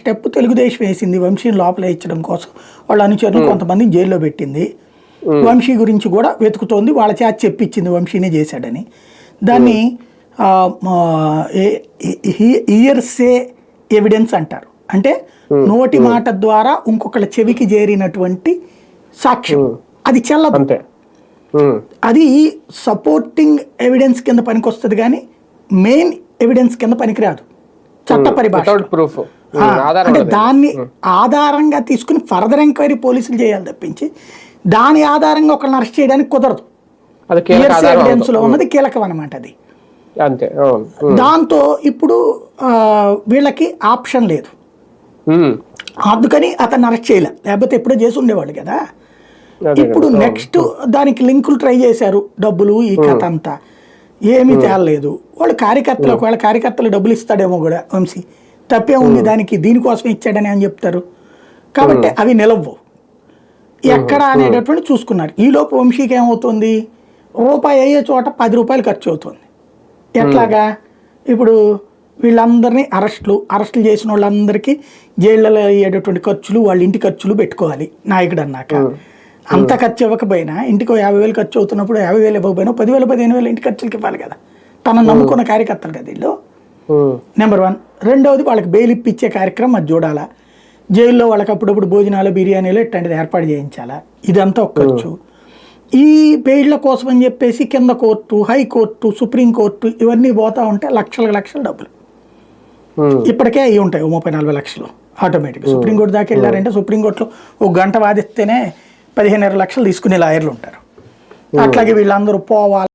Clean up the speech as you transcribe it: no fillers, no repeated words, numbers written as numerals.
Step Telugu Desam వేసింది వంశీని లోపల ఇచ్చడం కోసం. వాళ్ళ అనుచరులు కొంతమందిని జైల్లో పెట్టింది. వంశీ గురించి కూడా వెతుకుతోంది, వాళ్ళ చేత చెప్పించింది వంశీనే చేశాడని. దాన్ని ఇయర్సే ఎవిడెన్స్ అంటారు. అంటే నోటి మాట ద్వారా ఇంకొకళ్ళ చెవికి చేరినటువంటి సాక్ష్యం, అది చెల్లదు. అది సపోర్టింగ్ ఎవిడెన్స్ కింద పనికొస్తుంది కానీ మెయిన్ ఎవిడెన్స్ కింద పనికిరాదు చట్ట పరిభాష. అంటే దాన్ని ఆధారంగా తీసుకుని ఫర్దర్ ఎంక్వైరీ పోలీసులు చేయాలి తప్పించి దాని ఆధారంగా ఒకళ్ళని అరెస్ట్ చేయడానికి కుదరదు. ఎవిడెన్స్ లో ఉన్నది కీలకం అన్నమాట అది. దాంతో ఇప్పుడు వీళ్ళకి ఆప్షన్ లేదు, అందుకని అతన్ని అరెస్ట్ చేయలే, లేకపోతే ఎప్పుడో చేసి ఉండేవాళ్ళు కదా. ఇప్పుడు నెక్స్ట్ దానికి లింకులు ట్రై చేశారు, డబ్బులు ఈ కథ అంతా ఏమీ తేలలేదు. వాళ్ళు కార్యకర్తలు, ఒకవేళ కార్యకర్తలు డబ్బులు ఇస్తాడేమో కూడా వంశీ, తప్పే ఉంది దానికి, దీనికోసం ఇచ్చాడని అని చెప్తారు కాబట్టి అవి నిలవ్వు ఎక్కడ అనేటటువంటి చూసుకున్నారు. ఈలోపు వంశీకి ఏమవుతుంది, రూపాయి అయ్యే చోట 10 రూపాయలు ఖర్చు అవుతుంది. ఎట్లాగా ఇప్పుడు వీళ్ళందరినీ అరెస్టులు చేసిన వాళ్ళందరికీ జైళ్ళలో అయ్యేటటువంటి ఖర్చులు, వాళ్ళ ఇంటి ఖర్చులు పెట్టుకోవాలి నాయకుడు అన్నాక. అంత ఖర్చు ఇవ్వకపోయినా ఇంటికి 50,000 ఖర్చు అవుతున్నప్పుడు 50,000 ఇవ్వకపోయినా 10,000 15,000 ఇంటి ఖర్చులకి ఇవ్వాలి కదా, తనను నమ్ముకున్న కార్యకర్తలు కదా వీళ్ళు. నెంబర్ 1. రెండవది వాళ్ళకి బెయిల్ ఇప్పించే కార్యక్రమం అది చూడాలా. జైల్లో వాళ్ళకి అప్పుడప్పుడు భోజనాలు, బిర్యానీలు ఇట్లాంటిది ఏర్పాటు చేయించాలా, ఇదంతా ఒక ఖర్చు. ఈ బెయిళ్ల కోసం అని చెప్పేసి కింద కోర్టు, హైకోర్టు, సుప్రీంకోర్టు ఇవన్నీ పోతా ఉంటే లక్షల డబ్బులు ఇప్పటికే అవి ఉంటాయి, 30-40 లక్షలు ఆటోమేటిక్గా. సుప్రీంకోర్టు దాకా వెళ్ళారంటే సుప్రీంకోర్టులో 1 గంట వాదిస్తేనే 15,000 లక్షలు తీసుకునే లాయర్లు ఉంటారు. అట్లాగే వీళ్ళందరూ పోవాలి.